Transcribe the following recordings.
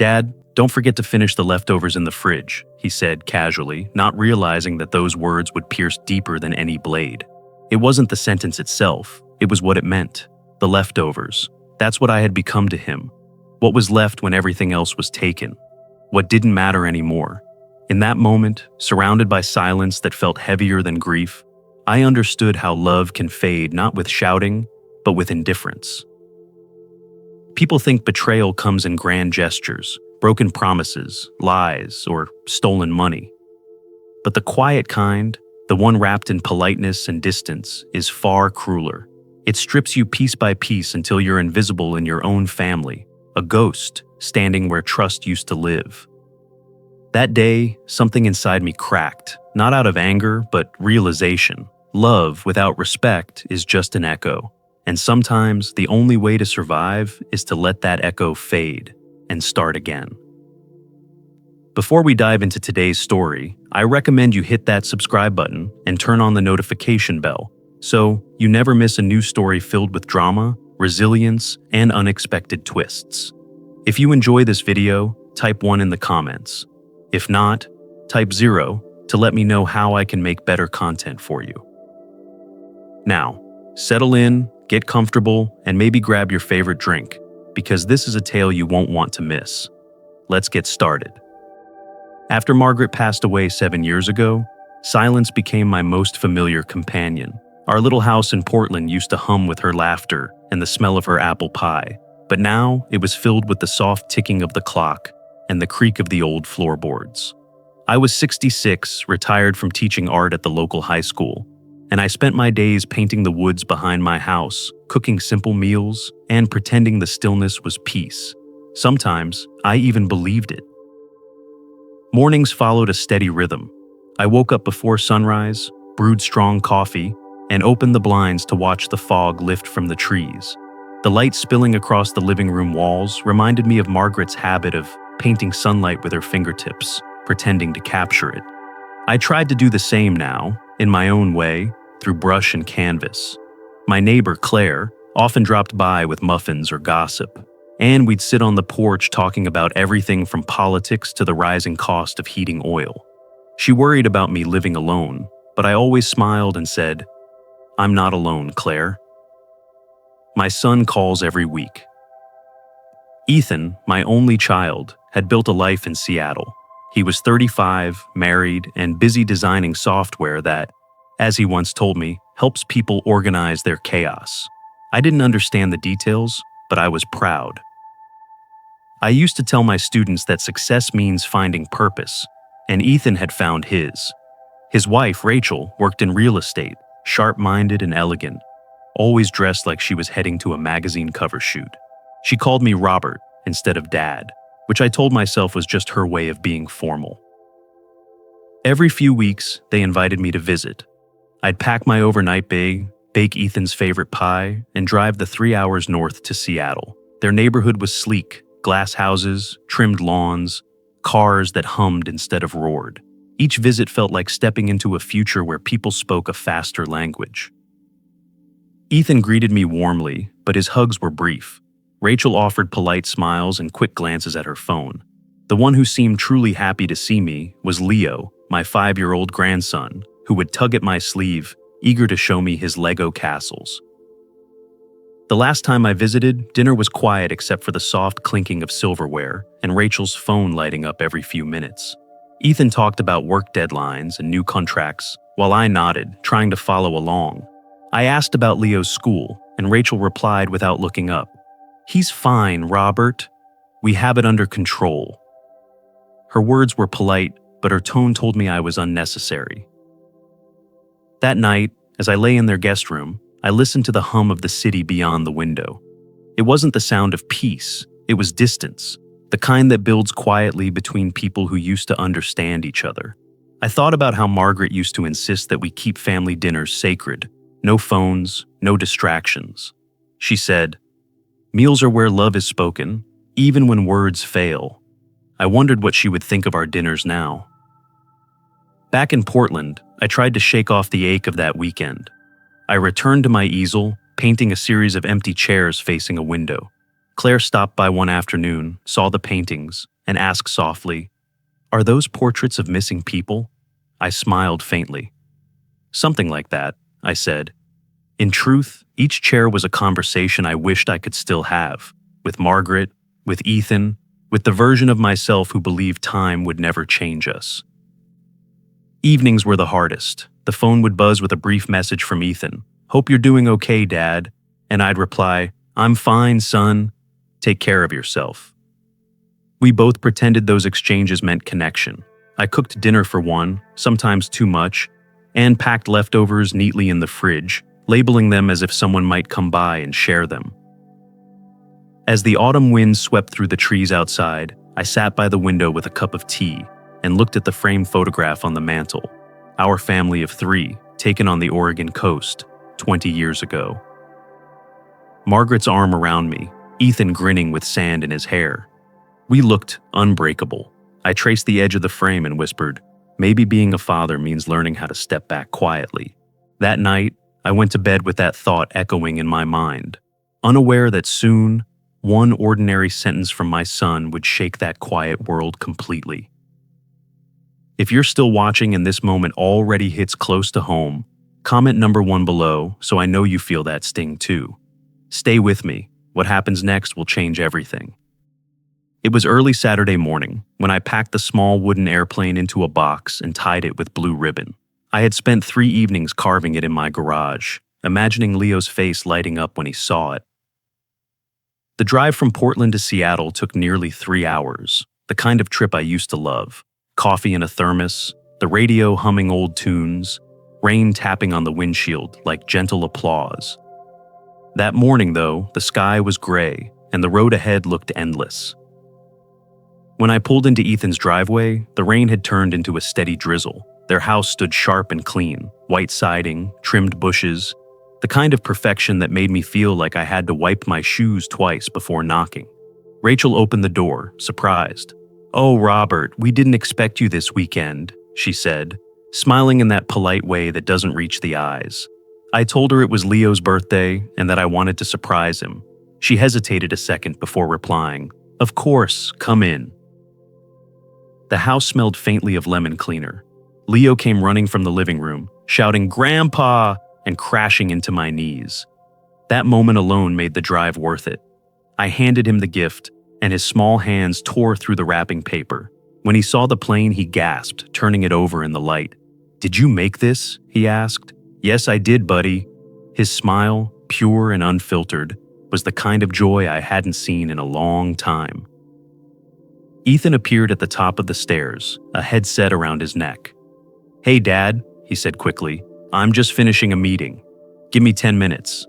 "Dad, don't forget to finish the leftovers in the fridge," he said casually, not realizing that those words would pierce deeper than any blade. It wasn't the sentence itself, it was what it meant. The leftovers. That's what I had become to him. What was left when everything else was taken. What didn't matter anymore. In that moment, surrounded by silence that felt heavier than grief, I understood how love can fade not with shouting, but with indifference. People think betrayal comes in grand gestures, broken promises, lies, or stolen money. But the quiet kind, the one wrapped in politeness and distance, is far crueler. It strips you piece by piece until you're invisible in your own family, a ghost standing where trust used to live. That day, something inside me cracked, not out of anger, but realization. Love without respect is just an echo, and sometimes the only way to survive is to let that echo fade and start again. Before we dive into today's story, I recommend you hit that subscribe button and turn on the notification bell so you never miss a new story filled with drama, resilience, and unexpected twists. If you enjoy this video, type 1 in the comments. If not, type 0 to let me know how I can make better content for you. Now, settle in, get comfortable, and maybe grab your favorite drink, because this is a tale you won't want to miss. Let's get started. After Margaret passed away 7 years ago, silence became my most familiar companion. Our little house in Portland used to hum with her laughter and the smell of her apple pie, but now it was filled with the soft ticking of the clock and the creak of the old floorboards. I was 66, retired from teaching art at the local high school, and I spent my days painting the woods behind my house, cooking simple meals, and pretending the stillness was peace. Sometimes, I even believed it. Mornings followed a steady rhythm. I woke up before sunrise, brewed strong coffee, and opened the blinds to watch the fog lift from the trees. The light spilling across the living room walls reminded me of Margaret's habit of painting sunlight with her fingertips, pretending to capture it. I tried to do the same now, in my own way, through brush and canvas. My neighbor, Claire, often dropped by with muffins or gossip, and we'd sit on the porch talking about everything from politics to the rising cost of heating oil. She worried about me living alone, but I always smiled and said, "I'm not alone, Claire." My son calls every week. Ethan, my only child, had built a life in Seattle. He was 35, married, and busy designing software that, as he once told me, helps people organize their chaos. I didn't understand the details, but I was proud. I used to tell my students that success means finding purpose, and Ethan had found his. His wife, Rachel, worked in real estate, sharp-minded and elegant, always dressed like she was heading to a magazine cover shoot. She called me Robert instead of Dad, which I told myself was just her way of being formal. Every few weeks, they invited me to visit. I'd pack my overnight bag, bake Ethan's favorite pie, and drive the 3 hours north to Seattle. Their neighborhood was sleek, glass houses, trimmed lawns, cars that hummed instead of roared. Each visit felt like stepping into a future where people spoke a faster language. Ethan greeted me warmly, but his hugs were brief. Rachel offered polite smiles and quick glances at her phone. The one who seemed truly happy to see me was Leo, my 5-year-old grandson, who would tug at my sleeve, eager to show me his Lego castles. The last time I visited, dinner was quiet except for the soft clinking of silverware and Rachel's phone lighting up every few minutes. Ethan talked about work deadlines and new contracts, while I nodded, trying to follow along. I asked about Leo's school, and Rachel replied without looking up, "He's fine, Robert. We have it under control." Her words were polite, but her tone told me I was unnecessary. That night, as I lay in their guest room, I listened to the hum of the city beyond the window. It wasn't the sound of peace, it was distance, the kind that builds quietly between people who used to understand each other. I thought about how Margaret used to insist that we keep family dinners sacred, no phones, no distractions. She said, "Meals are where love is spoken, even when words fail." I wondered what she would think of our dinners now. Back in Portland, I tried to shake off the ache of that weekend. I returned to my easel, painting a series of empty chairs facing a window. Claire stopped by one afternoon, saw the paintings, and asked softly, "Are those portraits of missing people?" I smiled faintly. "Something like that," I said. In truth, each chair was a conversation I wished I could still have, with Margaret, with Ethan, with the version of myself who believed time would never change us. Evenings were the hardest. The phone would buzz with a brief message from Ethan. "Hope you're doing okay, Dad." And I'd reply, "I'm fine, son. Take care of yourself." We both pretended those exchanges meant connection. I cooked dinner for one, sometimes too much, and packed leftovers neatly in the fridge, labeling them as if someone might come by and share them. As the autumn wind swept through the trees outside, I sat by the window with a cup of tea and looked at the framed photograph on the mantel, our family of 3, taken on the Oregon coast 20 years ago. Margaret's arm around me, Ethan grinning with sand in his hair. We looked unbreakable. I traced the edge of the frame and whispered, "Maybe being a father means learning how to step back quietly." That night, I went to bed with that thought echoing in my mind, unaware that soon, one ordinary sentence from my son would shake that quiet world completely. If you're still watching and this moment already hits close to home, comment number 1 below so I know you feel that sting too. Stay with me. What happens next will change everything. It was early Saturday morning when I packed the small wooden airplane into a box and tied it with blue ribbon. I had spent 3 evenings carving it in my garage, imagining Leo's face lighting up when he saw it. The drive from Portland to Seattle took nearly 3 hours, the kind of trip I used to love. Coffee in a thermos, the radio humming old tunes, rain tapping on the windshield like gentle applause. That morning, though, the sky was gray and the road ahead looked endless. When I pulled into Ethan's driveway, the rain had turned into a steady drizzle. Their house stood sharp and clean, white siding, trimmed bushes, the kind of perfection that made me feel like I had to wipe my shoes twice before knocking. Rachel opened the door, surprised. "Oh, Robert, we didn't expect you this weekend," she said, smiling in that polite way that doesn't reach the eyes. I told her it was Leo's birthday and that I wanted to surprise him. She hesitated a second before replying, "Of course, come in." The house smelled faintly of lemon cleaner. Leo came running from the living room, shouting, "Grandpa!" and crashing into my knees. That moment alone made the drive worth it. I handed him the gift, and his small hands tore through the wrapping paper. When he saw the plane, he gasped, turning it over in the light. "Did you make this?" he asked. "Yes, I did, buddy." His smile, pure and unfiltered, was the kind of joy I hadn't seen in a long time. Ethan appeared at the top of the stairs, a headset around his neck. "Hey, Dad," he said quickly. "I'm just finishing a meeting. Give me 10 minutes."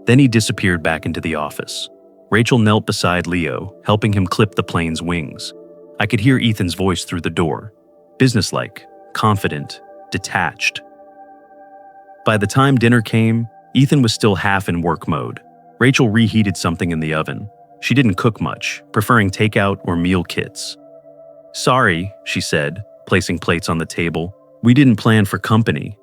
Then he disappeared back into the office. Rachel knelt beside Leo, helping him clip the plane's wings. I could hear Ethan's voice through the door. Businesslike, confident, detached. By the time dinner came, Ethan was still half in work mode. Rachel reheated something in the oven. She didn't cook much, preferring takeout or meal kits. "Sorry," she said, placing plates on the table. "We didn't plan for company."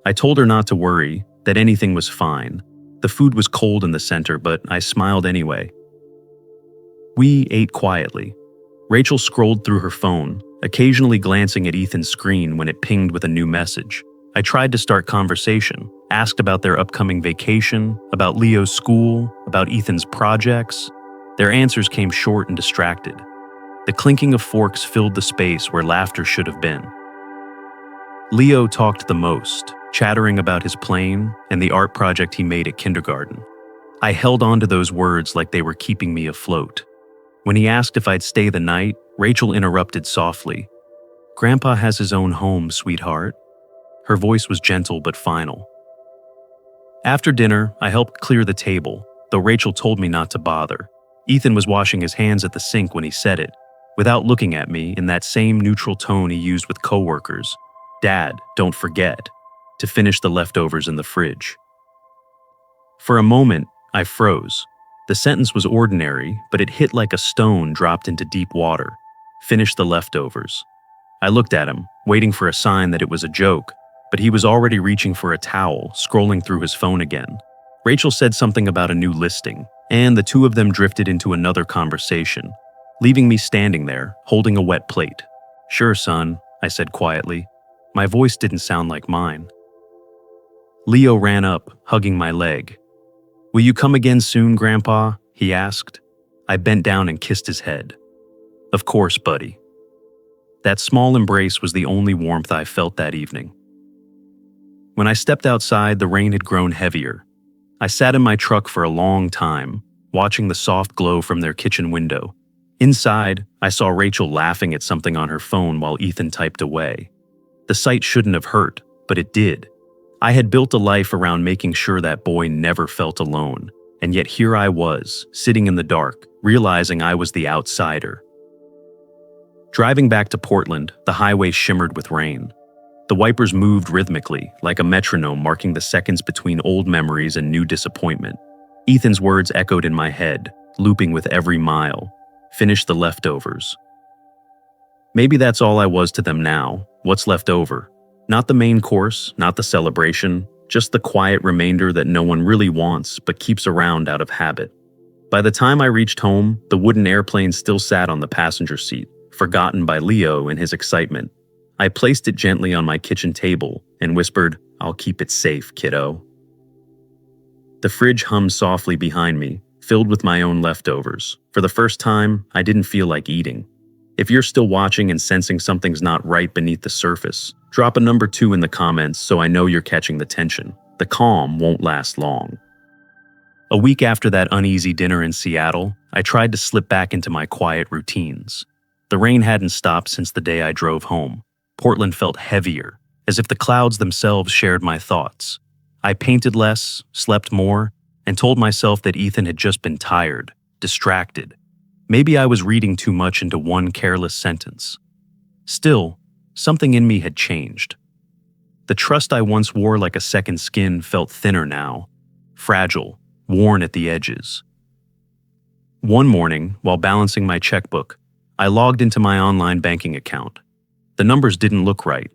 I told her not to worry, that anything was fine. The food was cold in the center, but I smiled anyway. We ate quietly. Rachel scrolled through her phone, occasionally glancing at Ethan's screen when it pinged with a new message. I tried to start conversation, asked about their upcoming vacation, about Leo's school, about Ethan's projects. Their answers came short and distracted. The clinking of forks filled the space where laughter should have been. Leo talked the most, chattering about his plane and the art project he made at kindergarten. I held on to those words like they were keeping me afloat. When he asked if I'd stay the night, Rachel interrupted softly. "Grandpa has his own home, sweetheart." Her voice was gentle but final. After dinner, I helped clear the table, though Rachel told me not to bother. Ethan was washing his hands at the sink when he said it, without looking at me in that same neutral tone he used with coworkers. "Dad, don't forget to finish the leftovers in the fridge." For a moment, I froze. The sentence was ordinary, but it hit like a stone dropped into deep water. "Finish the leftovers." I looked at him, waiting for a sign that it was a joke, but he was already reaching for a towel, scrolling through his phone again. Rachel said something about a new listing, and the two of them drifted into another conversation. leaving me standing there, holding a wet plate. "Sure, son," I said quietly. My voice didn't sound like mine. Leo ran up, hugging my leg. "Will you come again soon, Grandpa?" he asked. I bent down and kissed his head. "Of course, buddy." That small embrace was the only warmth I felt that evening. When I stepped outside, the rain had grown heavier. I sat in my truck for a long time, watching the soft glow from their kitchen window. Inside, I saw Rachel laughing at something on her phone while Ethan typed away. The sight shouldn't have hurt, but it did. I had built a life around making sure that boy never felt alone, and yet here I was, sitting in the dark, realizing I was the outsider. Driving back to Portland, the highway shimmered with rain. The wipers moved rhythmically, like a metronome marking the seconds between old memories and new disappointment. Ethan's words echoed in my head, looping with every mile. "Finish the leftovers." Maybe that's all I was to them now. What's left over? Not the main course, not the celebration, just the quiet remainder that no one really wants but keeps around out of habit. By the time I reached home, the wooden airplane still sat on the passenger seat, forgotten by Leo in his excitement. I placed it gently on my kitchen table and whispered, "I'll keep it safe, kiddo." The fridge hummed softly behind me, filled with my own leftovers. For the first time, I didn't feel like eating. If you're still watching and sensing something's not right beneath the surface, drop a number 2 in the comments so I know you're catching the tension. The calm won't last long. A week after that uneasy dinner in Seattle, I tried to slip back into my quiet routines. The rain hadn't stopped since the day I drove home. Portland felt heavier, as if the clouds themselves shared my thoughts. I painted less, slept more, and told myself that Ethan had just been tired, distracted. Maybe I was reading too much into one careless sentence. Still, something in me had changed. The trust I once wore like a second skin felt thinner now, fragile, worn at the edges. One morning, while balancing my checkbook, I logged into my online banking account. The numbers didn't look right.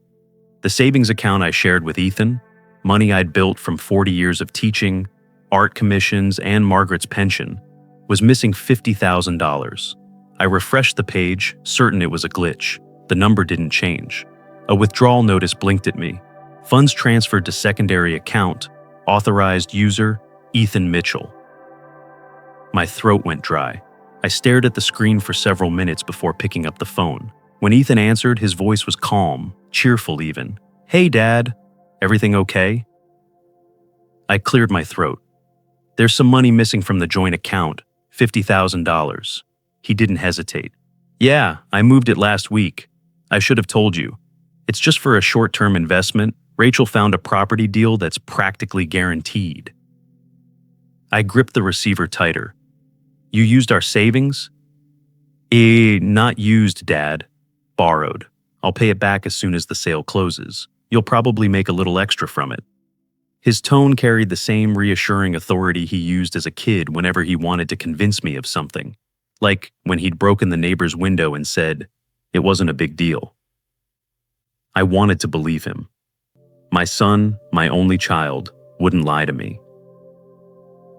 The savings account I shared with Ethan, money I'd built from 40 years of teaching, art commissions, and Margaret's pension, was missing $50,000. I refreshed the page, certain it was a glitch. The number didn't change. A withdrawal notice blinked at me. Funds transferred to secondary account, authorized user, Ethan Mitchell. My throat went dry. I stared at the screen for several minutes before picking up the phone. When Ethan answered, his voice was calm, cheerful even. "Hey, Dad. Everything okay?" I cleared my throat. "There's some money missing from the joint account, $50,000. He didn't hesitate. "Yeah, I moved it last week. I should have told you. It's just for a short-term investment. Rachel found a property deal that's practically guaranteed." I gripped the receiver tighter. "You used our savings?" Not used, Dad. Borrowed. I'll pay it back as soon as the sale closes. You'll probably make a little extra from it." His tone carried the same reassuring authority he used as a kid whenever he wanted to convince me of something. Like when he'd broken the neighbor's window and said, "It wasn't a big deal." I wanted to believe him. My son, my only child, wouldn't lie to me.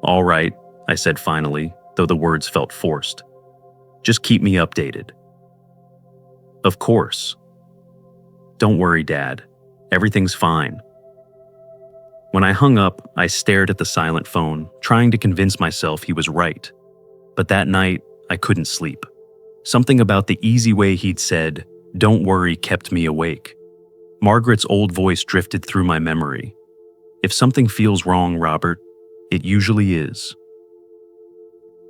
"All right," I said finally, though the words felt forced. "Just keep me updated." "Of course." "Don't worry, Dad. Everything's fine." When I hung up, I stared at the silent phone, trying to convince myself he was right. But that night, I couldn't sleep. Something about the easy way he'd said, "Don't worry," kept me awake. Margaret's old voice drifted through my memory. "If something feels wrong, Robert, it usually is."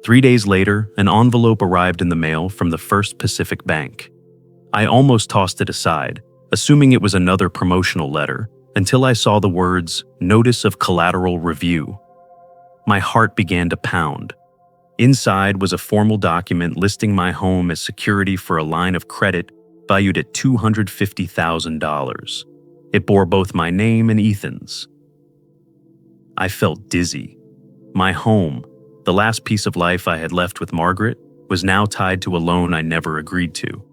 3 days later, an envelope arrived in the mail from the First Pacific Bank. I almost tossed it aside, assuming it was another promotional letter, until I saw the words, "Notice of Collateral Review." My heart began to pound. Inside was a formal document listing my home as security for a line of credit valued at $250,000. It bore both my name and Ethan's. I felt dizzy. My home, the last piece of life I had left with Margaret, was now tied to a loan I never agreed to.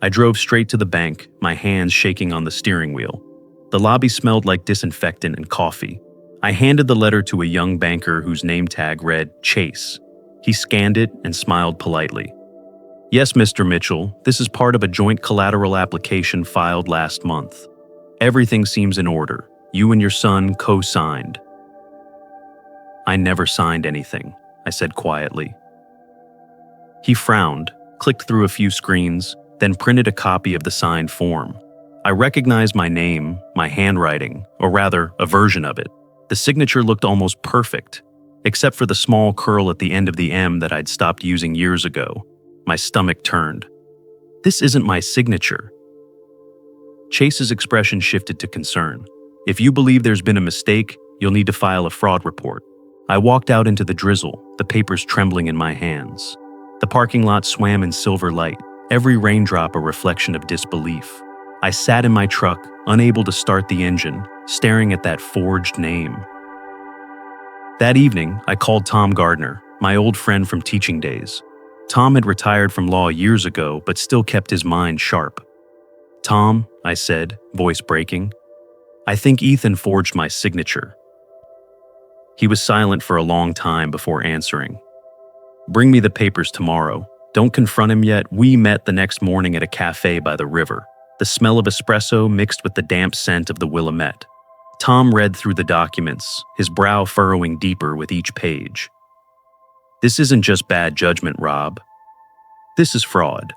I drove straight to the bank, my hands shaking on the steering wheel. The lobby smelled like disinfectant and coffee. I handed the letter to a young banker whose name tag read Chase. He scanned it and smiled politely. Yes, Mr. Mitchell, this is part of a joint collateral application filed last month. Everything seems in order. You and your son co-signed. I never signed anything, I said quietly. He frowned, clicked through a few screens, then printed a copy of the signed form. I recognized my name, my handwriting, or rather, a version of it. The signature looked almost perfect, except for the small curl at the end of the M that I'd stopped using years ago. My stomach turned. This isn't my signature. Chase's expression shifted to concern. If you believe there's been a mistake, you'll need to file a fraud report. I walked out into the drizzle, the papers trembling in my hands. The parking lot swam in silver light, every raindrop a reflection of disbelief. I sat in my truck, unable to start the engine, staring at that forged name. That evening, I called Tom Gardner, my old friend from teaching days. Tom had retired from law years ago, but still kept his mind sharp. "Tom," I said, voice breaking, "I think Ethan forged my signature." He was silent for a long time before answering. "Bring me the papers tomorrow. Don't confront him yet." We met the next morning at a cafe by the river, the smell of espresso mixed with the damp scent of the Willamette. Tom read through the documents, his brow furrowing deeper with each page. "This isn't just bad judgment, Rob. This is fraud.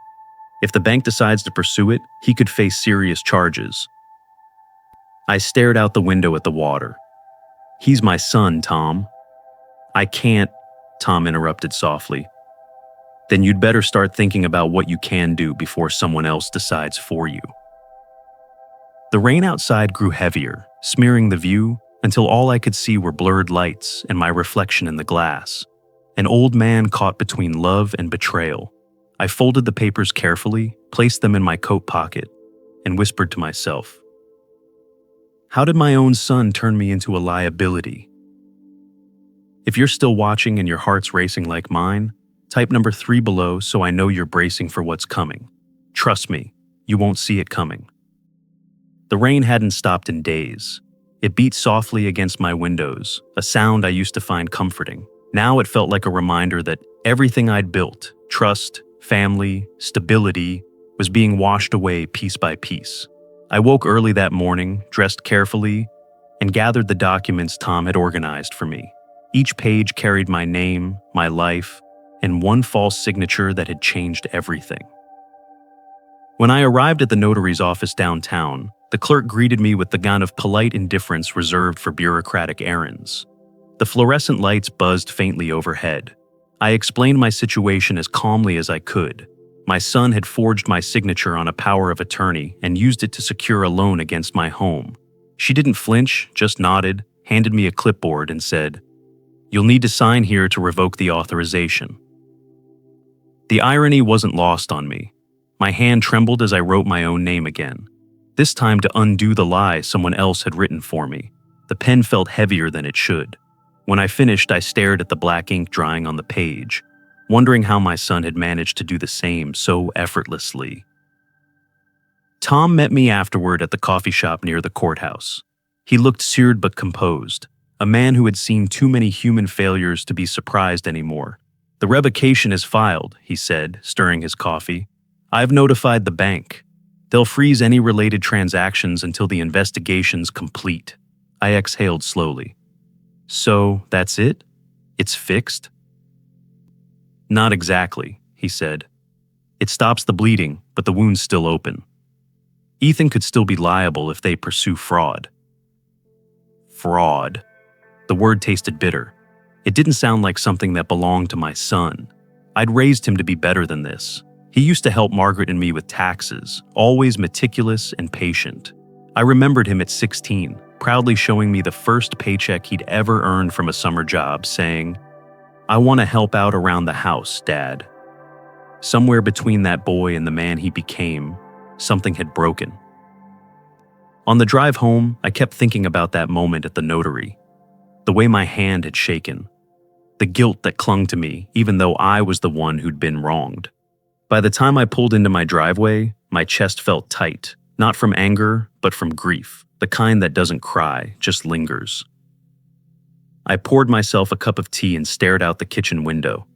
If the bank decides to pursue it, he could face serious charges." I stared out the window at the water. "He's my son, Tom." "I can't," Tom interrupted softly. "Then you'd better start thinking about what you can do before someone else decides for you." The rain outside grew heavier, smearing the view until all I could see were blurred lights and my reflection in the glass. An old man caught between love and betrayal. I folded the papers carefully, placed them in my coat pocket, and whispered to myself, "How did my own son turn me into a liability?" If you're still watching and your heart's racing like mine, type number 3 below so I know you're bracing for what's coming. Trust me, you won't see it coming. The rain hadn't stopped in days. It beat softly against my windows, a sound I used to find comforting. Now it felt like a reminder that everything I'd built, trust, family, stability, was being washed away piece by piece. I woke early that morning, dressed carefully, and gathered the documents Tom had organized for me. Each page carried my name, my life, and one false signature that had changed everything. When I arrived at the notary's office downtown, the clerk greeted me with the kind of polite indifference reserved for bureaucratic errands. The fluorescent lights buzzed faintly overhead. I explained my situation as calmly as I could. My son had forged my signature on a power of attorney and used it to secure a loan against my home. She didn't flinch, just nodded, handed me a clipboard, and said, "You'll need to sign here to revoke the authorization." The irony wasn't lost on me. My hand trembled as I wrote my own name again, this time to undo the lie someone else had written for me. The pen felt heavier than it should. When I finished, I stared at the black ink drying on the page, wondering how my son had managed to do the same so effortlessly. Tom met me afterward at the coffee shop near the courthouse. He looked seared but composed, a man who had seen too many human failures to be surprised anymore. "The revocation is filed," he said, stirring his coffee. "I've notified the bank. They'll freeze any related transactions until the investigation's complete." I exhaled slowly. "So, that's it? It's fixed?" "Not exactly," he said. "It stops the bleeding, but the wound's still open. Ethan could still be liable if they pursue fraud." Fraud. The word tasted bitter. It didn't sound like something that belonged to my son. I'd raised him to be better than this. He used to help Margaret and me with taxes, always meticulous and patient. I remembered him at 16, proudly showing me the first paycheck he'd ever earned from a summer job, saying, "I want to help out around the house, Dad." Somewhere between that boy and the man he became, something had broken. On the drive home, I kept thinking about that moment at the notary, the way my hand had shaken, the guilt that clung to me even though I was the one who'd been wronged. By the time I pulled into my driveway, my chest felt tight, not from anger, but from grief, the kind that doesn't cry, just lingers. I poured myself a cup of tea and stared out the kitchen window.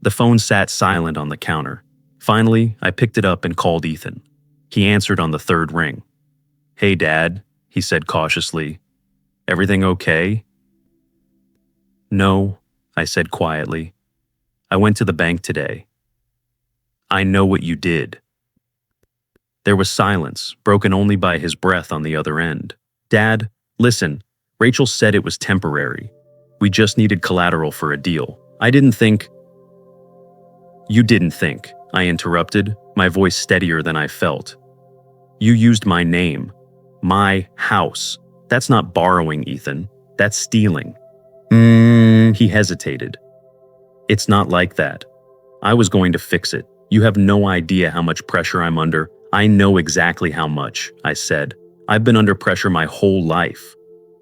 The phone sat silent on the counter. Finally, I picked it up and called Ethan. He answered on the third ring. "Hey, Dad," he said cautiously. "Everything okay?" "No," I said quietly. "I went to the bank today." "I know what you did." There was silence, broken only by his breath on the other end. "Dad, listen, Rachel said it was temporary. We just needed collateral for a deal. I didn't think—" "You didn't think," I interrupted, my voice steadier than I felt. "You used my name. My house. That's not borrowing, Ethan. That's stealing." He hesitated. "It's not like that. I was going to fix it. You have no idea how much pressure I'm under. I know exactly how much," I said. "I've been under pressure my whole life.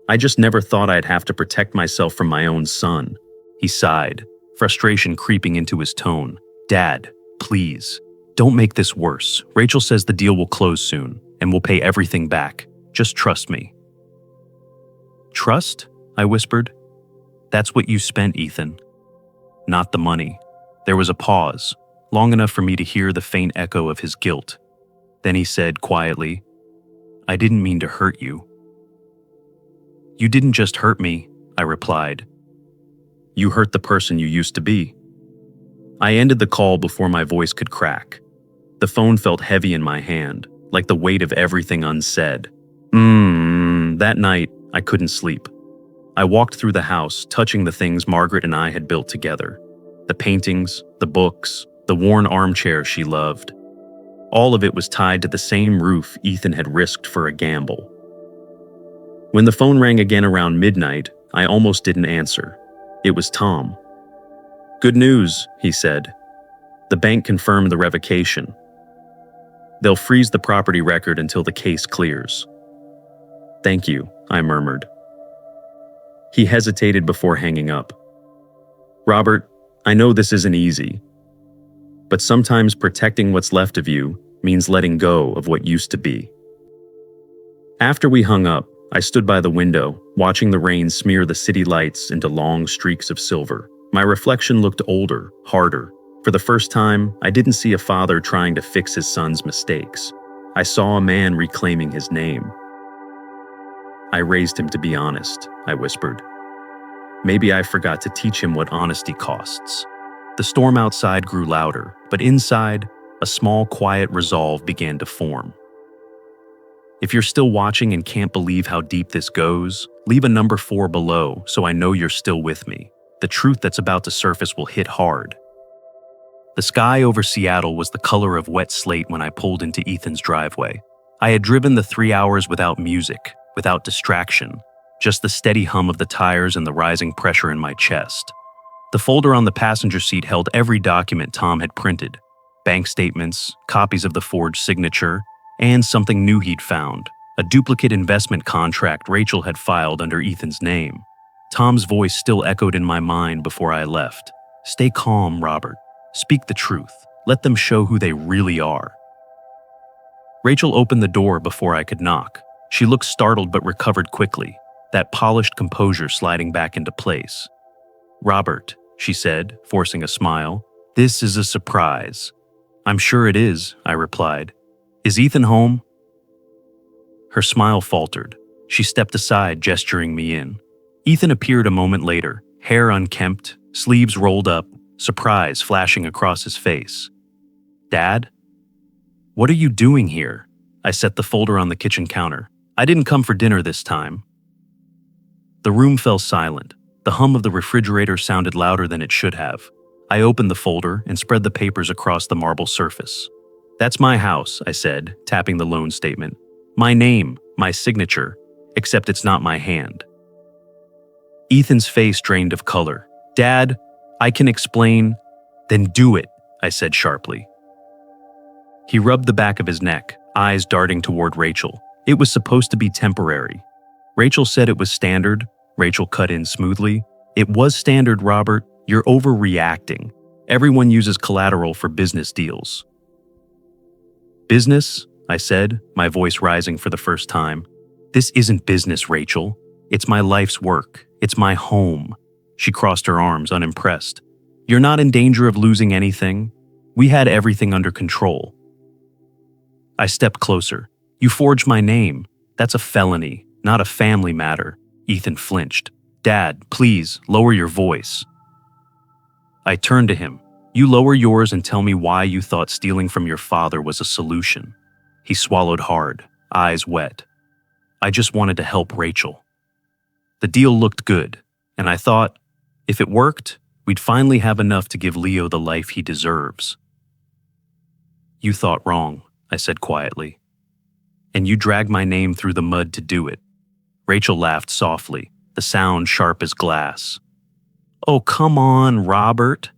I just never thought I'd have to protect myself from my own son." He sighed, frustration creeping into his tone. "Dad, please, don't make this worse. Rachel says the deal will close soon, and we'll pay everything back. Just trust me." "Trust?" I whispered. "That's what you spent, Ethan. Not the money." There was a pause, long enough for me to hear the faint echo of his guilt. Then he said quietly, "I didn't mean to hurt you." "You didn't just hurt me," I replied. "You hurt the person you used to be." I ended the call before my voice could crack. The phone felt heavy in my hand, like the weight of everything unsaid. That night, I couldn't sleep. I walked through the house, touching the things Margaret and I had built together. The paintings, the books, the worn armchair she loved. All of it was tied to the same roof Ethan had risked for a gamble. When the phone rang again around midnight, I almost didn't answer. It was Tom. "Good news," he said. "The bank confirmed the revocation. They'll freeze the property record until the case clears." "Thank you," I murmured. He hesitated before hanging up. "Robert, I know this isn't easy, but sometimes protecting what's left of you means letting go of what used to be." After we hung up, I stood by the window, watching the rain smear the city lights into long streaks of silver. My reflection looked older, harder. For the first time, I didn't see a father trying to fix his son's mistakes. I saw a man reclaiming his name. "I raised him to be honest," I whispered. "Maybe I forgot to teach him what honesty costs." The storm outside grew louder, but inside, a small, quiet resolve began to form. If you're still watching and can't believe how deep this goes, leave a number 4 below so I know you're still with me. The truth that's about to surface will hit hard. The sky over Seattle was the color of wet slate when I pulled into Ethan's driveway. I had driven the 3 hours without music, without distraction, just the steady hum of the tires and the rising pressure in my chest. The folder on the passenger seat held every document Tom had printed: bank statements, copies of the forged signature, and something new he'd found, a duplicate investment contract Rachel had filed under Ethan's name. Tom's voice still echoed in my mind before I left. "Stay calm, Robert. Speak the truth. Let them show who they really are." Rachel opened the door before I could knock. She looked startled but recovered quickly, that polished composure sliding back into place. "Robert," she said, forcing a smile, "this is a surprise." "I'm sure it is," I replied. "Is Ethan home?" Her smile faltered. She stepped aside, gesturing me in. Ethan appeared a moment later, hair unkempt, sleeves rolled up, surprise flashing across his face. "Dad? What are you doing here?" I set the folder on the kitchen counter. "I didn't come for dinner this time." The room fell silent. The hum of the refrigerator sounded louder than it should have. I opened the folder and spread the papers across the marble surface. "That's my house," I said, tapping the loan statement. "My name, my signature, except it's not my hand." Ethan's face drained of color. "Dad, I can explain." "Then do it," I said sharply. He rubbed the back of his neck, eyes darting toward Rachel. "It was supposed to be temporary. Rachel said it was standard." Rachel cut in smoothly. "It was standard, Robert. You're overreacting. Everyone uses collateral for business deals." "Business?" I said, my voice rising for the first time. "This isn't business, Rachel. It's my life's work. It's my home." She crossed her arms, unimpressed. "You're not in danger of losing anything. We had everything under control. I stepped closer. You forged my name. That's a felony, not a family matter. Ethan flinched. Dad, please, lower your voice. I turned to him. You lower yours and tell me why you thought stealing from your father was a solution. He swallowed hard, eyes wet. I just wanted to help Rachel. The deal looked good, and I thought, if it worked, we'd finally have enough to give Leo the life he deserves. You thought wrong, I said quietly. And you dragged my name through the mud to do it. Rachel laughed softly, the sound sharp as glass. Oh, come on, Robert.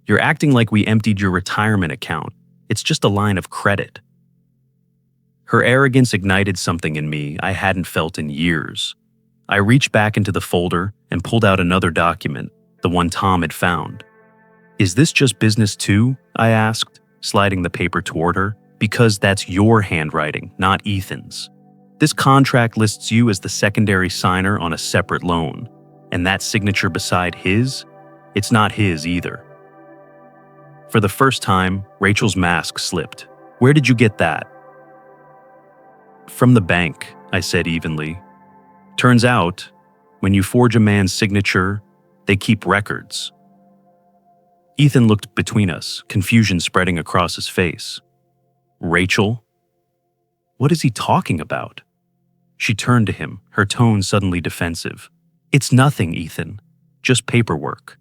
You're acting like we emptied your retirement account. It's just a line of credit. Her arrogance ignited something in me I hadn't felt in years. I reached back into the folder and pulled out another document, the one Tom had found. Is this just business too? I asked, sliding the paper toward her. Because that's your handwriting, not Ethan's. This contract lists you as the secondary signer on a separate loan, and that signature beside his, it's not his either. For the first time, Rachel's mask slipped. Where did you get that? From the bank, I said evenly. Turns out, when you forge a man's signature, they keep records. Ethan looked between us, confusion spreading across his face. Rachel? What is he talking about? She turned to him, her tone suddenly defensive. It's nothing, Ethan. Just paperwork.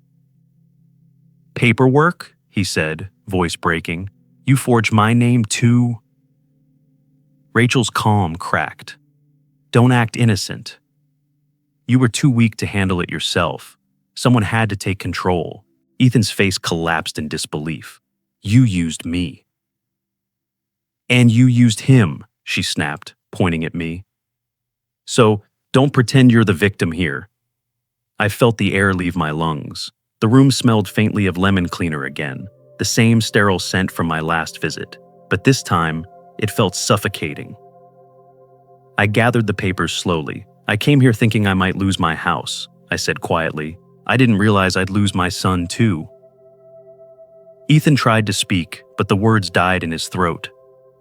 Paperwork? He said, voice breaking. You forged my name too? Rachel's calm cracked. Don't act innocent. You were too weak to handle it yourself. Someone had to take control. Ethan's face collapsed in disbelief. You used me. And you used him, she snapped, pointing at me. So, don't pretend you're the victim here. I felt the air leave my lungs. The room smelled faintly of lemon cleaner again, the same sterile scent from my last visit, but this time, it felt suffocating. I gathered the papers slowly. I came here thinking I might lose my house, I said quietly. I didn't realize I'd lose my son too. Ethan tried to speak, but the words died in his throat.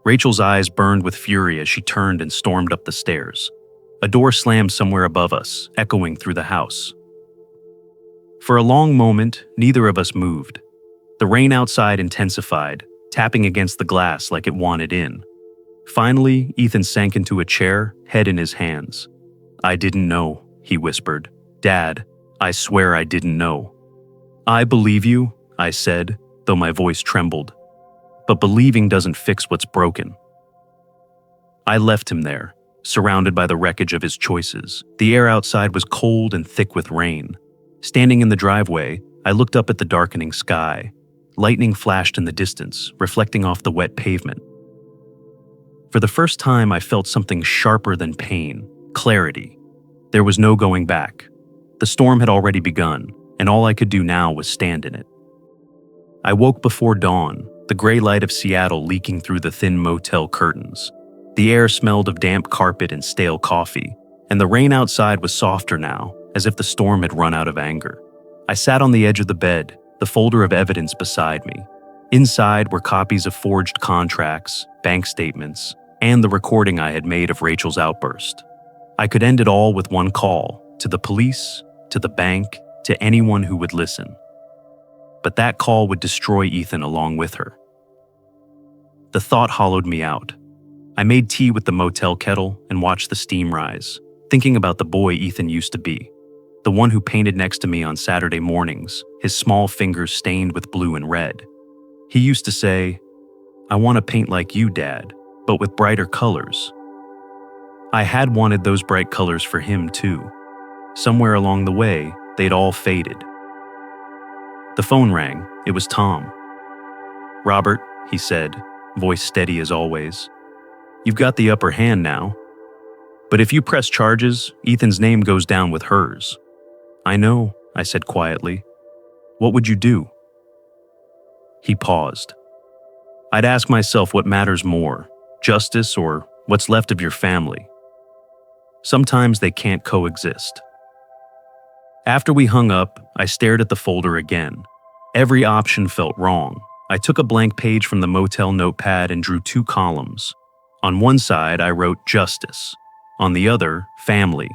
Rachel's eyes burned with fury as she turned and stormed up the stairs. A door slammed somewhere above us, echoing through the house. For a long moment, neither of us moved. The rain outside intensified, tapping against the glass like it wanted in. Finally, Ethan sank into a chair, head in his hands. I didn't know, he whispered. Dad, I swear I didn't know. I believe you, I said, though my voice trembled. But believing doesn't fix what's broken. I left him there, surrounded by the wreckage of his choices. The air outside was cold and thick with rain. Standing in the driveway, I looked up at the darkening sky. Lightning flashed in the distance, reflecting off the wet pavement. For the first time, I felt something sharper than pain, clarity. There was no going back. The storm had already begun, and all I could do now was stand in it. I woke before dawn, the gray light of Seattle leaking through the thin motel curtains. The air smelled of damp carpet and stale coffee, and the rain outside was softer now, as if the storm had run out of anger. I sat on the edge of the bed, the folder of evidence beside me. Inside were copies of forged contracts, bank statements, and the recording I had made of Rachel's outburst. I could end it all with one call, to the police, to the bank, to anyone who would listen. But that call would destroy Ethan along with her. The thought hollowed me out. I made tea with the motel kettle and watched the steam rise, thinking about the boy Ethan used to be, the one who painted next to me on Saturday mornings, his small fingers stained with blue and red. He used to say, "I want to paint like you, Dad, but with brighter colors." I had wanted those bright colors for him too. Somewhere along the way, they'd all faded. The phone rang. It was Tom. "Robert," he said, voice steady as always. "You've got the upper hand now. But if you press charges, Ethan's name goes down with hers." "I know," I said quietly. "What would you do?" He paused. "I'd ask myself what matters more, justice or what's left of your family. Sometimes they can't coexist." After we hung up, I stared at the folder again. Every option felt wrong. I took a blank page from the motel notepad and drew 2 columns. On one side, I wrote justice. On the other, family.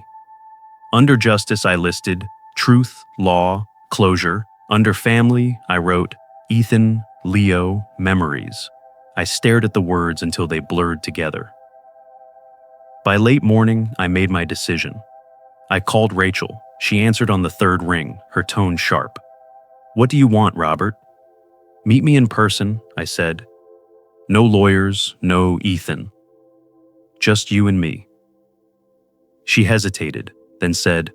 Under justice, I listed truth, law, closure. Under family, I wrote Ethan, Leo, memories. I stared at the words until they blurred together. By late morning, I made my decision. I called Rachel. She answered on the 3rd ring, her tone sharp. "What do you want, Robert?" "Meet me in person," I said. "No lawyers, no Ethan. Just you and me." She hesitated, then said,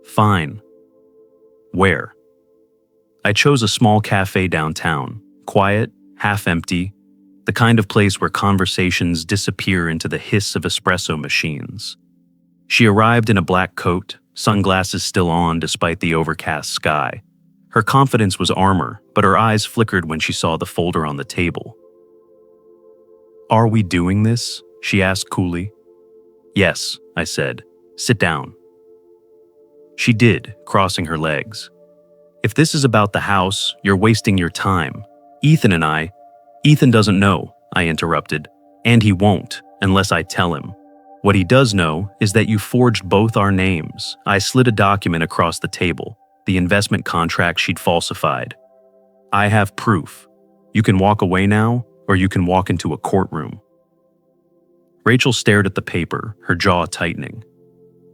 "Fine. Where?" I chose a small cafe downtown, quiet, half empty, the kind of place where conversations disappear into the hiss of espresso machines. She arrived in a black coat, sunglasses still on despite the overcast sky. Her confidence was armor, but her eyes flickered when she saw the folder on the table. "Are we doing this?" she asked coolly. "Yes," I said. "Sit down." She did, crossing her legs. "If this is about the house, you're wasting your time. Ethan doesn't know," I interrupted. "And he won't, unless I tell him. What he does know is that you forged both our names." I slid a document across the table, the investment contract she'd falsified. "I have proof. You can walk away now, or you can walk into a courtroom." Rachel stared at the paper, her jaw tightening.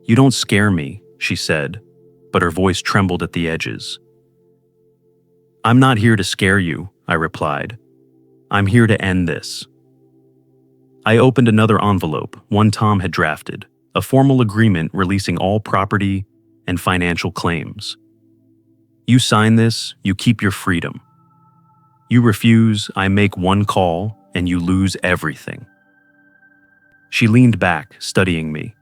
"You don't scare me," she said, but her voice trembled at the edges. "I'm not here to scare you," I replied. "I'm here to end this." I opened another envelope, one Tom had drafted, a formal agreement releasing all property and financial claims. "You sign this, you keep your freedom. You refuse, I make one call, and you lose everything." She leaned back, studying me.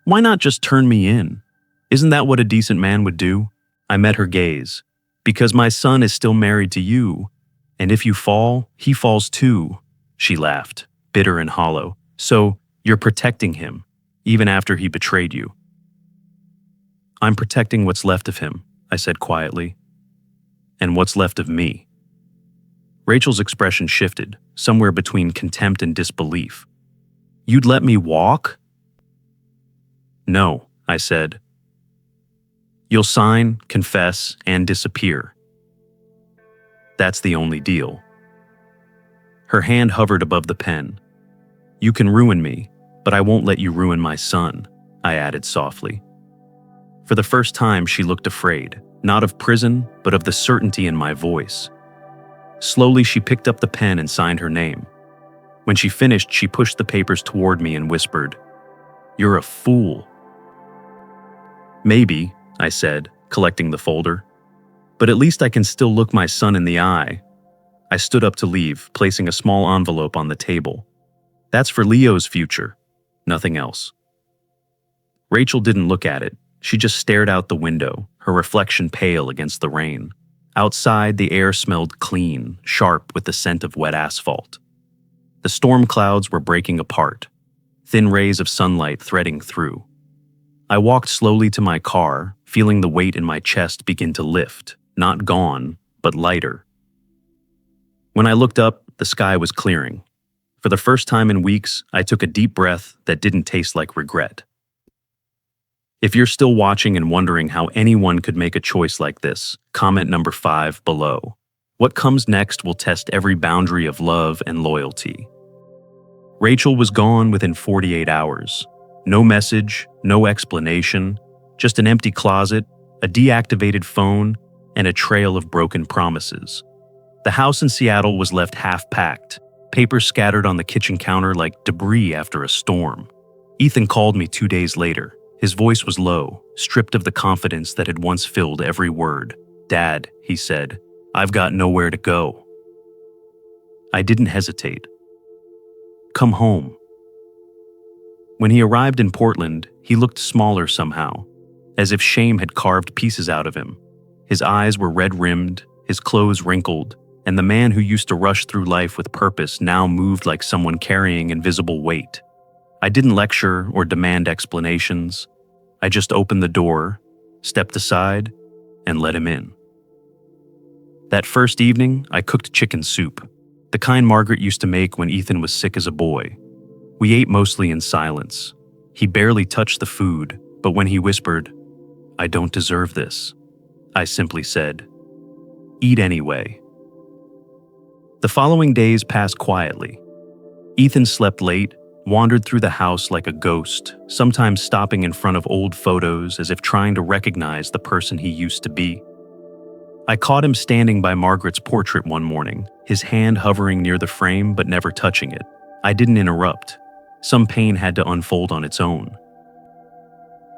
"Why not just turn me in? Isn't that what a decent man would do?" I met her gaze. "Because my son is still married to you, and if you fall, he falls too," she laughed, bitter and hollow. "So, you're protecting him, even after he betrayed you." "I'm protecting what's left of him," I said quietly. "And what's left of me." Rachel's expression shifted, somewhere between contempt and disbelief. "You'd let me walk?" "No," I said. "You'll sign, confess, and disappear. That's the only deal." Her hand hovered above the pen. "You can ruin me, but I won't let you ruin my son," I added softly. For the first time, she looked afraid, not of prison, but of the certainty in my voice. Slowly, she picked up the pen and signed her name. When she finished, she pushed the papers toward me and whispered, "You're a fool." "Maybe," I said, collecting the folder. "But at least I can still look my son in the eye." I stood up to leave, placing a small envelope on the table. "That's for Leo's future, nothing else." Rachel didn't look at it. She just stared out the window, her reflection pale against the rain. Outside, the air smelled clean, sharp with the scent of wet asphalt. The storm clouds were breaking apart, thin rays of sunlight threading through. I walked slowly to my car, feeling the weight in my chest begin to lift, not gone, but lighter. When I looked up, the sky was clearing. For the first time in weeks, I took a deep breath that didn't taste like regret. If you're still watching and wondering how anyone could make a choice like this, comment number 5 below. What comes next will test every boundary of love and loyalty. Rachel was gone within 48 hours. No message, no explanation, just an empty closet, a deactivated phone, and a trail of broken promises. The house in Seattle was left half-packed, papers scattered on the kitchen counter like debris after a storm. Ethan called me 2 days later. His voice was low, stripped of the confidence that had once filled every word. "Dad," he said, "I've got nowhere to go." I didn't hesitate. "Come home." When he arrived in Portland, he looked smaller somehow, as if shame had carved pieces out of him. His eyes were red-rimmed, his clothes wrinkled, and the man who used to rush through life with purpose now moved like someone carrying invisible weight. I didn't lecture or demand explanations. I just opened the door, stepped aside, and let him in. That first evening, I cooked chicken soup, the kind Margaret used to make when Ethan was sick as a boy. We ate mostly in silence. He barely touched the food, but when he whispered, "I don't deserve this," I simply said, "Eat anyway." The following days passed quietly. Ethan slept late, wandered through the house like a ghost, sometimes stopping in front of old photos as if trying to recognize the person he used to be. I caught him standing by Margaret's portrait one morning, his hand hovering near the frame but never touching it. I didn't interrupt. Some pain had to unfold on its own.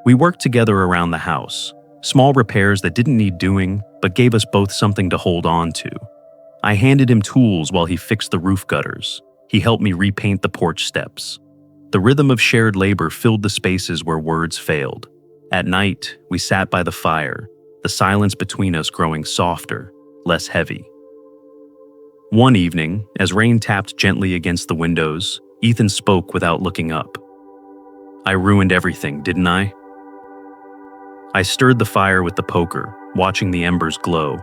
We worked together around the house, small repairs that didn't need doing but gave us both something to hold on to. I handed him tools while he fixed the roof gutters. He helped me repaint the porch steps. The rhythm of shared labor filled the spaces where words failed. At night, we sat by the fire, the silence between us growing softer, less heavy. One evening, as rain tapped gently against the windows, Ethan spoke without looking up. "I ruined everything, didn't I?" I stirred the fire with the poker, watching the embers glow.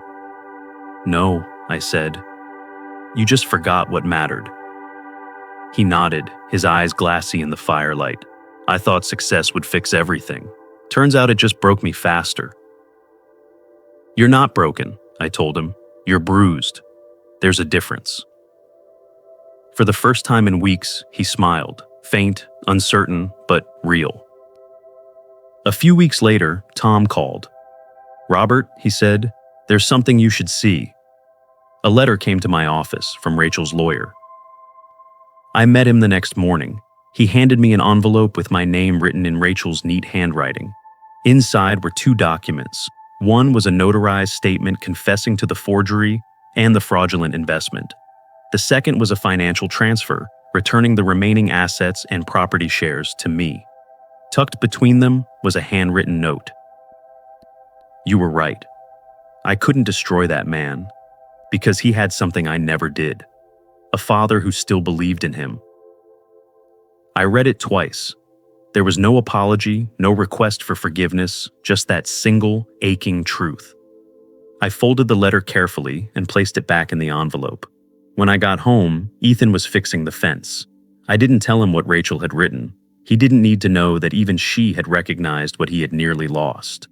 "No," I said. "You just forgot what mattered." He nodded, his eyes glassy in the firelight. "I thought success would fix everything. Turns out it just broke me faster." "You're not broken," I told him. "You're bruised. There's a difference." For the first time in weeks, he smiled, faint, uncertain, but real. A few weeks later, Tom called. "Robert," he said, "there's something you should see." A letter came to my office from Rachel's lawyer. I met him the next morning. He handed me an envelope with my name written in Rachel's neat handwriting. Inside were two documents. One was a notarized statement confessing to the forgery and the fraudulent investment. The second was a financial transfer, returning the remaining assets and property shares to me. Tucked between them was a handwritten note. "You were right. I couldn't destroy that man, because he had something I never did. A father who still believed in him." I read it twice. There was no apology, no request for forgiveness, just that single, aching truth. I folded the letter carefully and placed it back in the envelope. When I got home, Ethan was fixing the fence. I didn't tell him what Rachel had written. He didn't need to know that even she had recognized what he had nearly lost.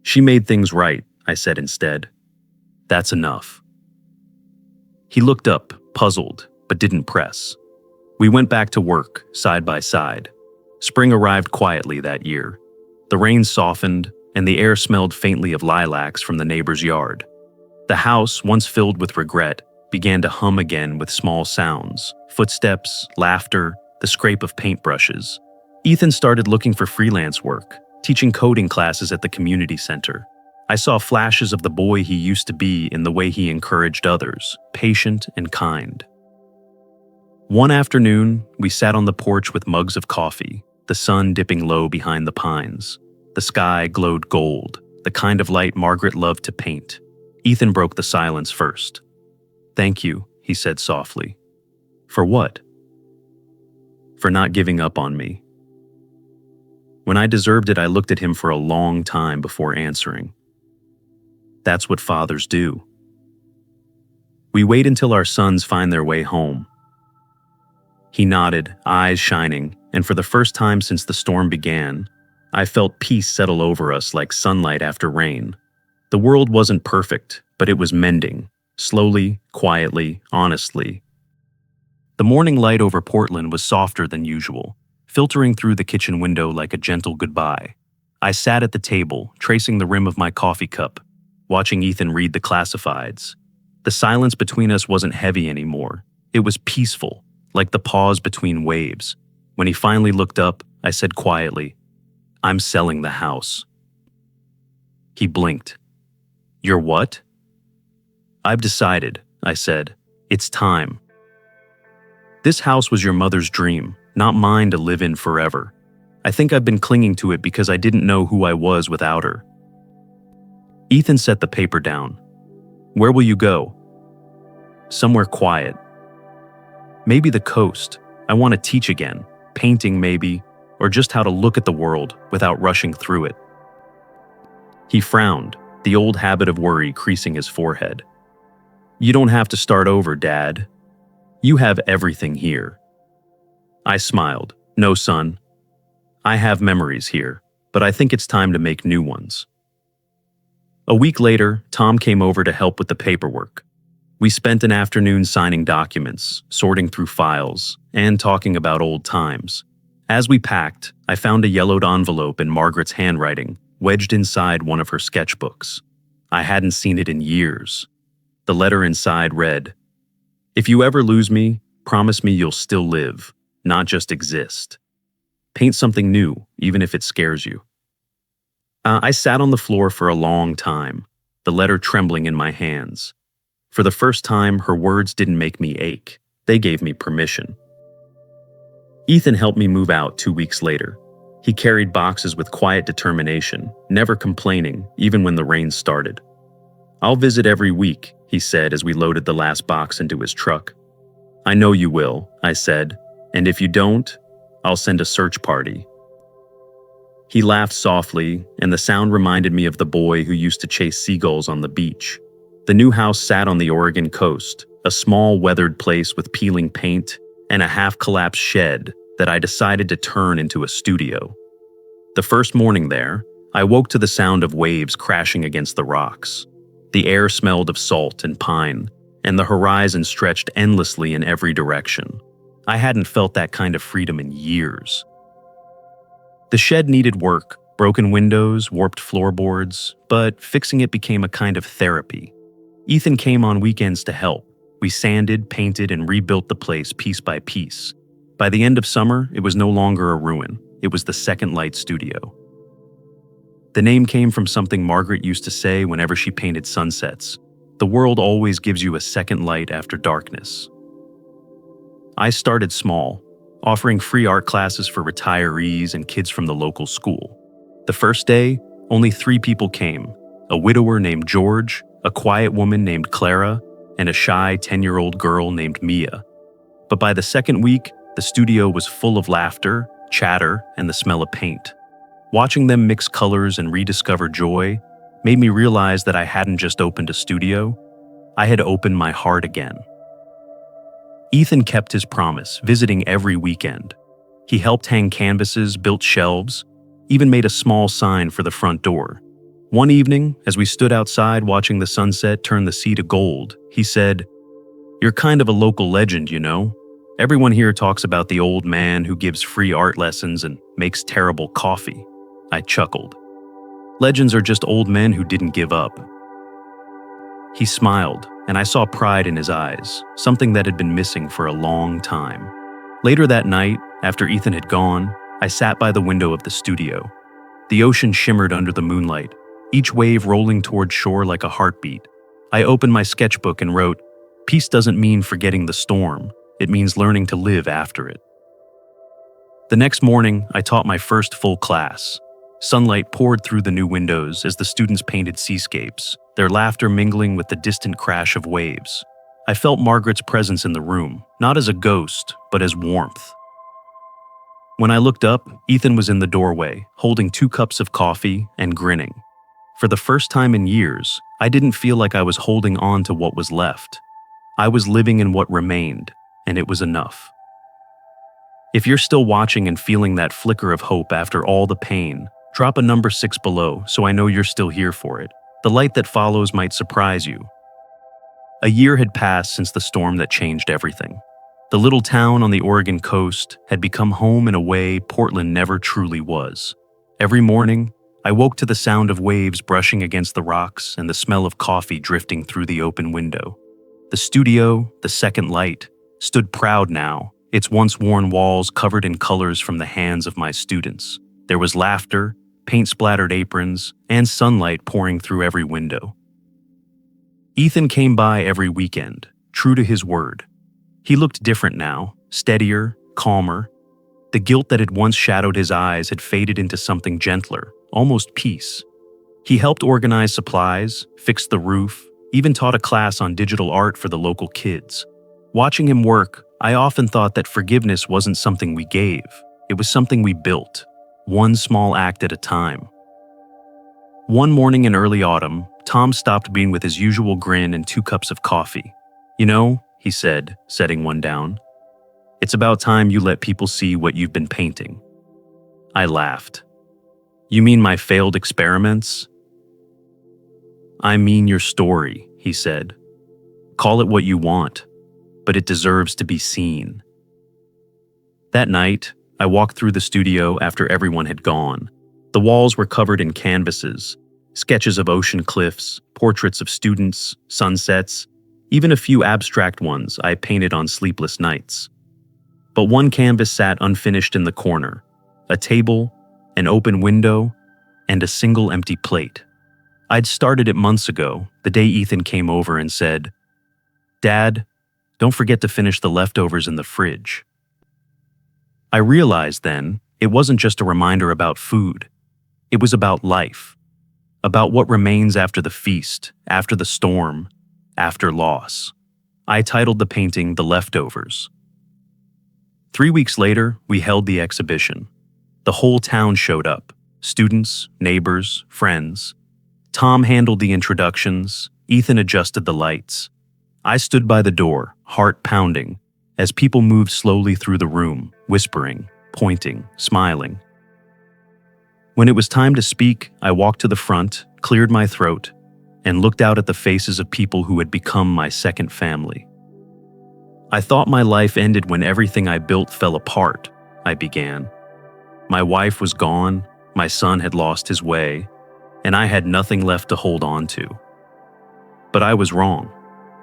"She made things right," I said instead. "That's enough." He looked up, puzzled, but didn't press. We went back to work, side by side. Spring arrived quietly that year. The rain softened, and the air smelled faintly of lilacs from the neighbor's yard. The house, once filled with regret, began to hum again with small sounds, footsteps, laughter, the scrape of paintbrushes. Ethan started looking for freelance work, teaching coding classes at the community center. I saw flashes of the boy he used to be in the way he encouraged others, patient and kind. One afternoon, we sat on the porch with mugs of coffee, the sun dipping low behind the pines. The sky glowed gold, the kind of light Margaret loved to paint. Ethan broke the silence first. "Thank you," he said softly. "For what?" "For not giving up on me." When I deserved it, I looked at him for a long time before answering. "That's what fathers do." "We wait until our sons find their way home." He nodded, eyes shining, and for the first time since the storm began, I felt peace settle over us like sunlight after rain. The world wasn't perfect, but it was mending, slowly, quietly, honestly. The morning light over Portland was softer than usual, filtering through the kitchen window like a gentle goodbye. I sat at the table, tracing the rim of my coffee cup, watching Ethan read the classifieds. The silence between us wasn't heavy anymore. It was peaceful, like the pause between waves. When he finally looked up, I said quietly, "I'm selling the house." He blinked. "You're what?" "I've decided," I said. "It's time. This house was your mother's dream, not mine to live in forever. I think I've been clinging to it because I didn't know who I was without her." Ethan set the paper down. "Where will you go?" "Somewhere quiet. Maybe the coast. I want to teach again. Painting maybe, or just how to look at the world without rushing through it." He frowned, the old habit of worry creasing his forehead. "You don't have to start over, Dad. You have everything here." I smiled. "No, son. I have memories here, but I think it's time to make new ones." A week later, Tom came over to help with the paperwork. We spent an afternoon signing documents, sorting through files, and talking about old times. As we packed, I found a yellowed envelope in Margaret's handwriting, wedged inside one of her sketchbooks. I hadn't seen it in years. The letter inside read, "If you ever lose me, promise me you'll still live, not just exist. Paint something new, even if it scares you." I sat on the floor for a long time, the letter trembling in my hands. For the first time, her words didn't make me ache. They gave me permission. Ethan helped me move out 2 weeks later. He carried boxes with quiet determination, never complaining, even when the rain started. "I'll visit every week," he said as we loaded the last box into his truck. "I know you will," I said, "and if you don't, I'll send a search party." He laughed softly, and the sound reminded me of the boy who used to chase seagulls on the beach. The new house sat on the Oregon coast, a small weathered place with peeling paint and a half-collapsed shed that I decided to turn into a studio. The first morning there, I woke to the sound of waves crashing against the rocks. The air smelled of salt and pine, and the horizon stretched endlessly in every direction. I hadn't felt that kind of freedom in years. The shed needed work, broken windows, warped floorboards, but fixing it became a kind of therapy. Ethan came on weekends to help. We sanded, painted, and rebuilt the place piece by piece. By the end of summer, it was no longer a ruin. It was the Second Light Studio. The name came from something Margaret used to say whenever she painted sunsets. The world always gives you a second light after darkness. I started small, offering free art classes for retirees and kids from the local school. The first day, only 3 people came: a widower named George, a quiet woman named Clara, and a shy 10-year-old girl named Mia. But by the second week, the studio was full of laughter, chatter, and the smell of paint. Watching them mix colors and rediscover joy made me realize that I hadn't just opened a studio, I had opened my heart again. Ethan kept his promise, visiting every weekend. He helped hang canvases, built shelves, even made a small sign for the front door. One evening, as we stood outside watching the sunset turn the sea to gold, he said, "You're kind of a local legend, you know? Everyone here talks about the old man who gives free art lessons and makes terrible coffee." I chuckled. "Legends are just old men who didn't give up." He smiled, and I saw pride in his eyes, something that had been missing for a long time. Later that night, after Ethan had gone, I sat by the window of the studio. The ocean shimmered under the moonlight, each wave rolling toward shore like a heartbeat. I opened my sketchbook and wrote, "Peace doesn't mean forgetting the storm. It means learning to live after it." The next morning, I taught my first full class. Sunlight poured through the new windows as the students painted seascapes, their laughter mingling with the distant crash of waves. I felt Margaret's presence in the room, not as a ghost, but as warmth. When I looked up, Ethan was in the doorway, holding 2 cups of coffee and grinning. For the first time in years, I didn't feel like I was holding on to what was left. I was living in what remained, and it was enough. If you're still watching and feeling that flicker of hope after all the pain, drop a number 6 below so I know you're still here for it. The light that follows might surprise you. A year had passed since the storm that changed everything. The little town on the Oregon coast had become home in a way Portland never truly was. Every morning, I woke to the sound of waves brushing against the rocks and the smell of coffee drifting through the open window. The studio, the Second Light, stood proud now, its once worn walls covered in colors from the hands of my students. There was laughter, paint-splattered aprons, and sunlight pouring through every window. Ethan came by every weekend, true to his word. He looked different now, steadier, calmer. The guilt that had once shadowed his eyes had faded into something gentler, almost peace. He helped organize supplies, fixed the roof, even taught a class on digital art for the local kids. Watching him work, I often thought that forgiveness wasn't something we gave. It was something we built, one small act at a time. One morning in early autumn, Tom stopped being with his usual grin and 2 cups of coffee. "You know," he said, setting one down, "it's about time you let people see what you've been painting." I laughed. "You mean my failed experiments?" "I mean your story," he said. "Call it what you want, but it deserves to be seen." That night, I walked through the studio after everyone had gone. The walls were covered in canvases, sketches of ocean cliffs, portraits of students, sunsets, even a few abstract ones I painted on sleepless nights. But one canvas sat unfinished in the corner: a table, an open window, and a single empty plate. I'd started it months ago, the day Ethan came over and said, "Dad, don't forget to finish the leftovers in the fridge." I realized then it wasn't just a reminder about food. It was about life, about what remains after the feast, after the storm, after loss. I titled the painting "The Leftovers." 3 weeks later, we held the exhibition. The whole town showed up: students, neighbors, friends. Tom handled the introductions, Ethan adjusted the lights. I stood by the door, heart pounding, as people moved slowly through the room, whispering, pointing, smiling. When it was time to speak, I walked to the front, cleared my throat, and looked out at the faces of people who had become my second family. "I thought my life ended when everything I built fell apart," I began. "My wife was gone, my son had lost his way, and I had nothing left to hold on to." But I was wrong.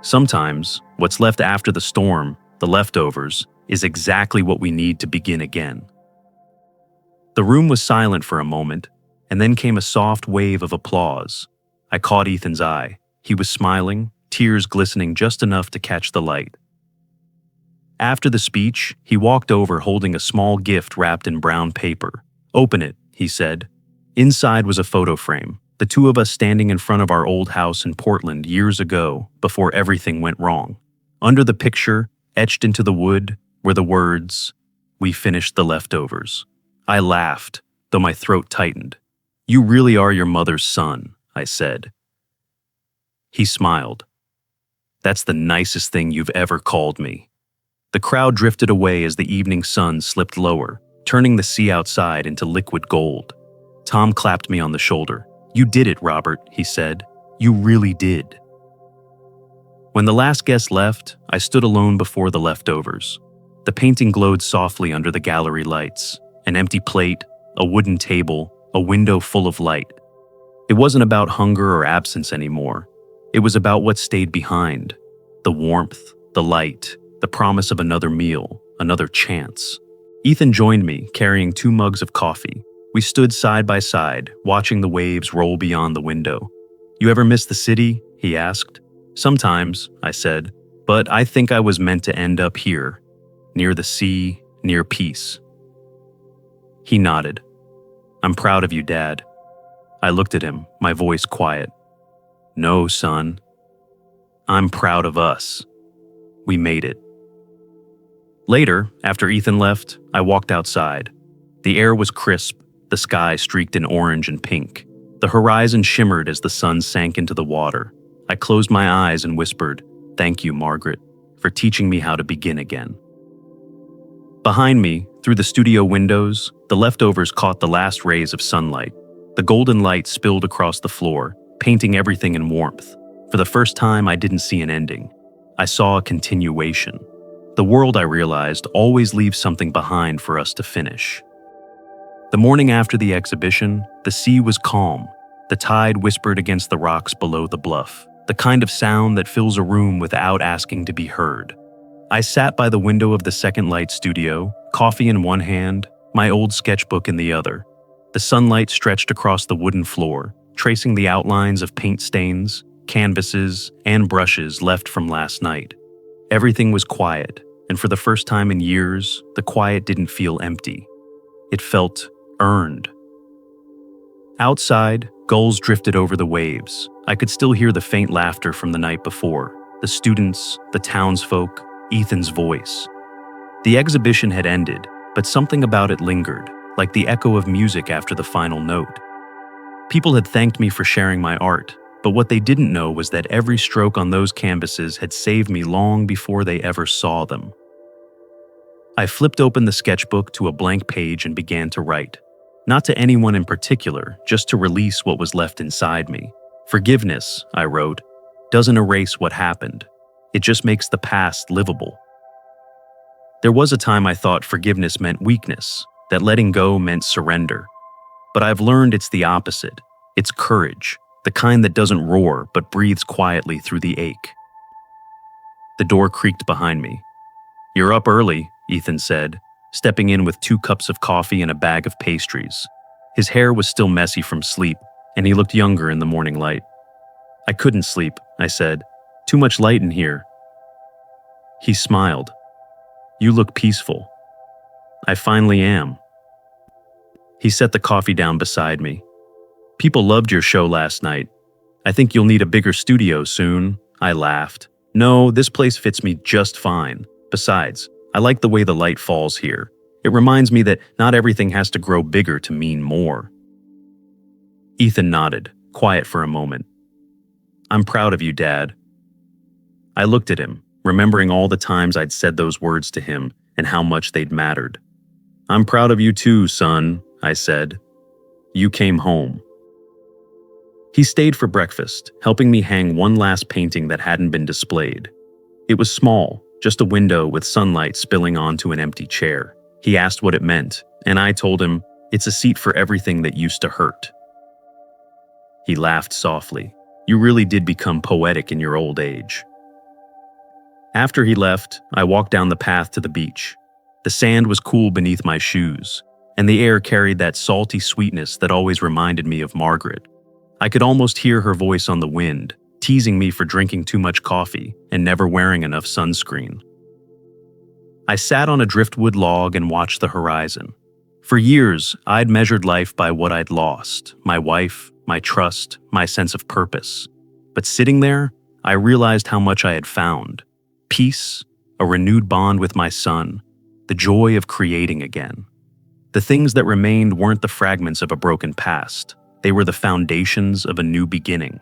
Sometimes, what's left after the storm, the leftovers, is exactly what we need to begin again. The room was silent for a moment, and then came a soft wave of applause. I caught Ethan's eye. He was smiling, tears glistening just enough to catch the light. After the speech, he walked over holding a small gift wrapped in brown paper. "Open it," he said. Inside was a photo frame, the two of us standing in front of our old house in Portland years ago, before everything went wrong. Under the picture, etched into the wood, were the words, "We finished the leftovers." I laughed, though my throat tightened. "You really are your mother's son," I said. He smiled. "That's the nicest thing you've ever called me." The crowd drifted away as the evening sun slipped lower, turning the sea outside into liquid gold. Tom clapped me on the shoulder. "You did it, Robert," he said. "You really did." When the last guest left, I stood alone before the leftovers. The painting glowed softly under the gallery lights. An empty plate, a wooden table, a window full of light. It wasn't about hunger or absence anymore. It was about what stayed behind: the warmth, the light, the promise of another meal, another chance. Ethan joined me, carrying 2 mugs of coffee. We stood side by side, watching the waves roll beyond the window. "You ever miss the city?" he asked. "Sometimes," I said, "but I think I was meant to end up here, near the sea, near peace." He nodded. "I'm proud of you, Dad." I looked at him, my voice quiet. "No, son. I'm proud of us. We made it." Later, after Ethan left, I walked outside. The air was crisp, the sky streaked in orange and pink. The horizon shimmered as the sun sank into the water. I closed my eyes and whispered, "Thank you, Margaret, for teaching me how to begin again." Behind me, through the studio windows, the leftovers caught the last rays of sunlight. The golden light spilled across the floor, painting everything in warmth. For the first time, I didn't see an ending. I saw a continuation. The world, I realized, always leaves something behind for us to finish. The morning after the exhibition, the sea was calm. The tide whispered against the rocks below the bluff, the kind of sound that fills a room without asking to be heard. I sat by the window of the Second Light studio, coffee in one hand, my old sketchbook in the other. The sunlight stretched across the wooden floor, tracing the outlines of paint stains, canvases, and brushes left from last night. Everything was quiet, and for the first time in years, the quiet didn't feel empty. It felt earned. Outside, gulls drifted over the waves. I could still hear the faint laughter from the night before, the students, the townsfolk, Ethan's voice. The exhibition had ended, but something about it lingered, like the echo of music after the final note. People had thanked me for sharing my art, but what they didn't know was that every stroke on those canvases had saved me long before they ever saw them. I flipped open the sketchbook to a blank page and began to write. Not to anyone in particular, just to release what was left inside me. Forgiveness, I wrote, doesn't erase what happened. It just makes the past livable. There was a time I thought forgiveness meant weakness, that letting go meant surrender. But I've learned it's the opposite. It's courage, the kind that doesn't roar but breathes quietly through the ache. The door creaked behind me. "You're up early," Ethan said, stepping in with 2 cups of coffee and a bag of pastries. His hair was still messy from sleep, and he looked younger in the morning light. "I couldn't sleep," I said. "Too much light in here." He smiled. "You look peaceful." "I finally am." He set the coffee down beside me. "People loved your show last night. I think you'll need a bigger studio soon." I laughed. "No, this place fits me just fine. Besides, I like the way the light falls here. It reminds me that not everything has to grow bigger to mean more." Ethan nodded, quiet for a moment. "I'm proud of you, Dad." I looked at him, remembering all the times I'd said those words to him and how much they'd mattered. "I'm proud of you too, son," I said. "You came home." He stayed for breakfast, helping me hang one last painting that hadn't been displayed. It was small, just a window with sunlight spilling onto an empty chair. He asked what it meant, and I told him, "It's a seat for everything that used to hurt." He laughed softly. "You really did become poetic in your old age." After he left, I walked down the path to the beach. The sand was cool beneath my shoes, and the air carried that salty sweetness that always reminded me of Margaret. I could almost hear her voice on the wind, teasing me for drinking too much coffee and never wearing enough sunscreen. I sat on a driftwood log and watched the horizon. For years, I'd measured life by what I'd lost: my wife, my trust, my sense of purpose. But sitting there, I realized how much I had found. Peace, a renewed bond with my son, the joy of creating again. The things that remained weren't the fragments of a broken past. They were the foundations of a new beginning.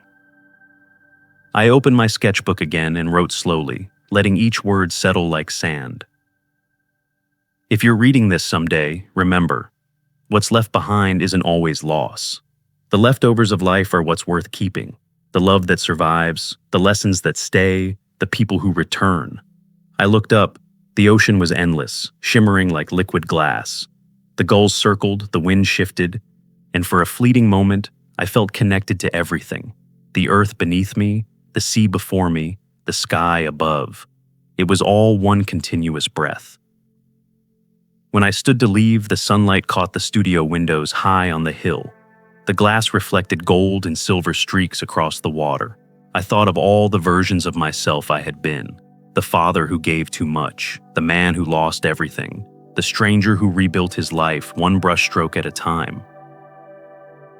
I opened my sketchbook again and wrote slowly, letting each word settle like sand. If you're reading this someday, remember, what's left behind isn't always loss. The leftovers of life are what's worth keeping. The love that survives, the lessons that stay, the people who return. I looked up. The ocean was endless, shimmering like liquid glass. The gulls circled, the wind shifted, and for a fleeting moment, I felt connected to everything. The earth beneath me, the sea before me, the sky above. It was all one continuous breath. When I stood to leave, the sunlight caught the studio windows high on the hill. The glass reflected gold and silver streaks across the water. I thought of all the versions of myself I had been. The father who gave too much, the man who lost everything, the stranger who rebuilt his life one brushstroke at a time.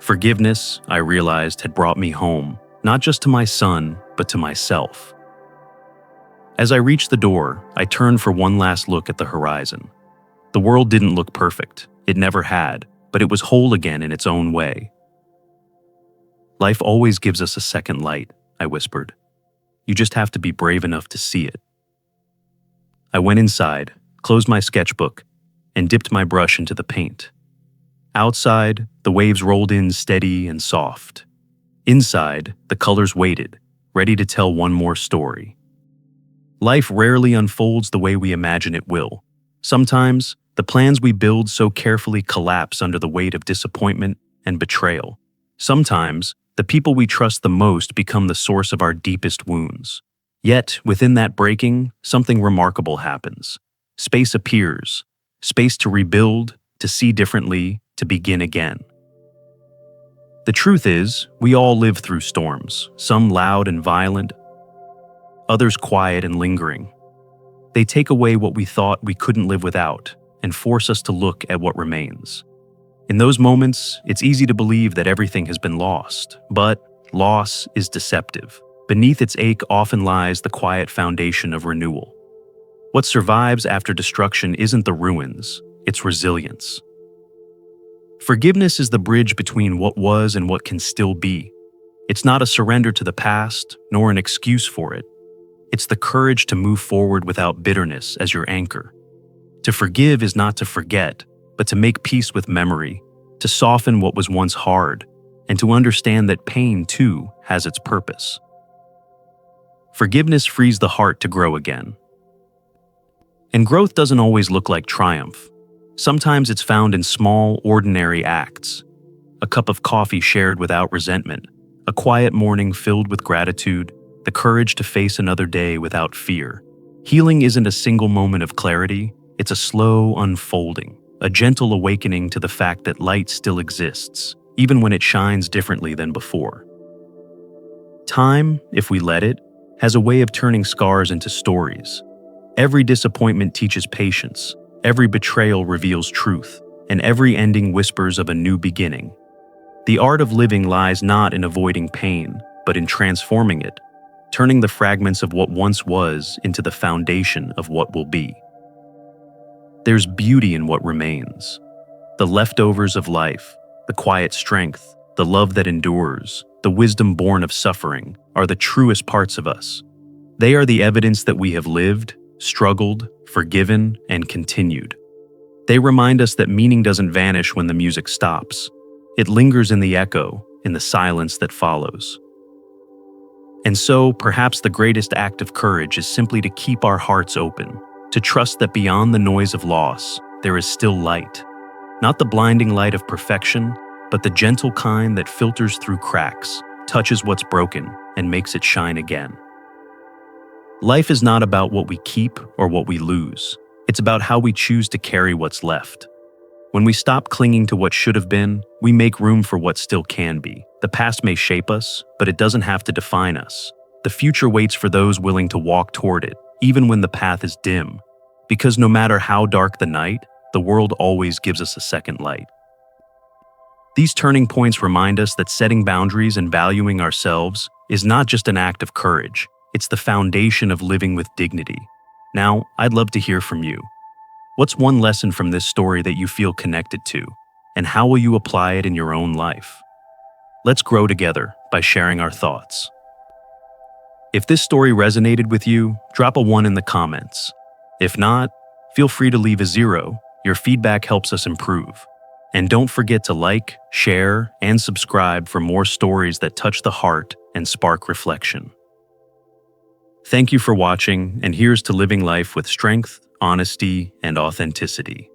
Forgiveness, I realized, had brought me home, not just to my son, but to myself. As I reached the door, I turned for one last look at the horizon. The world didn't look perfect. It never had, but it was whole again in its own way. "Life always gives us a second light," I whispered. "You just have to be brave enough to see it." I went inside, closed my sketchbook, and dipped my brush into the paint. Outside, the waves rolled in steady and soft. Inside, the colors waited, ready to tell one more story. Life rarely unfolds the way we imagine it will. Sometimes, the plans we build so carefully collapse under the weight of disappointment and betrayal. Sometimes, the people we trust the most become the source of our deepest wounds. Yet, within that breaking, something remarkable happens. Space appears, space to rebuild, to see differently, to begin again. The truth is, we all live through storms, some loud and violent, others quiet and lingering. They take away what we thought we couldn't live without and force us to look at what remains. In those moments, it's easy to believe that everything has been lost, but loss is deceptive. Beneath its ache often lies the quiet foundation of renewal. What survives after destruction isn't the ruins, it's resilience. Forgiveness is the bridge between what was and what can still be. It's not a surrender to the past, nor an excuse for it. It's the courage to move forward without bitterness as your anchor. To forgive is not to forget, but to make peace with memory, to soften what was once hard, and to understand that pain, too, has its purpose. Forgiveness frees the heart to grow again. And growth doesn't always look like triumph. Sometimes it's found in small, ordinary acts. A cup of coffee shared without resentment, a quiet morning filled with gratitude, the courage to face another day without fear. Healing isn't a single moment of clarity, it's a slow unfolding, a gentle awakening to the fact that light still exists, even when it shines differently than before. Time, if we let it, has a way of turning scars into stories. Every disappointment teaches patience, every betrayal reveals truth, and every ending whispers of a new beginning. The art of living lies not in avoiding pain, but in transforming it, turning the fragments of what once was into the foundation of what will be. There's beauty in what remains. The leftovers of life, the quiet strength, the love that endures, the wisdom born of suffering, are the truest parts of us. They are the evidence that we have lived, struggled, forgiven, and continued. They remind us that meaning doesn't vanish when the music stops. It lingers in the echo, in the silence that follows. And so, perhaps the greatest act of courage is simply to keep our hearts open, to trust that beyond the noise of loss, there is still light. Not the blinding light of perfection, but the gentle kind that filters through cracks, touches what's broken, and makes it shine again. Life is not about what we keep or what we lose. It's about how we choose to carry what's left. When we stop clinging to what should have been, we make room for what still can be. The past may shape us, but it doesn't have to define us. The future waits for those willing to walk toward it, even when the path is dim. Because no matter how dark the night, the world always gives us a second light. These turning points remind us that setting boundaries and valuing ourselves is not just an act of courage. It's the foundation of living with dignity. Now, I'd love to hear from you. What's one lesson from this story that you feel connected to, and how will you apply it in your own life? Let's grow together by sharing our thoughts. If this story resonated with you, drop a 1 in the comments. If not, feel free to leave a 0. Your feedback helps us improve. And don't forget to like, share, and subscribe for more stories that touch the heart and spark reflection. Thank you for watching, and here's to living life with strength, honesty, and authenticity.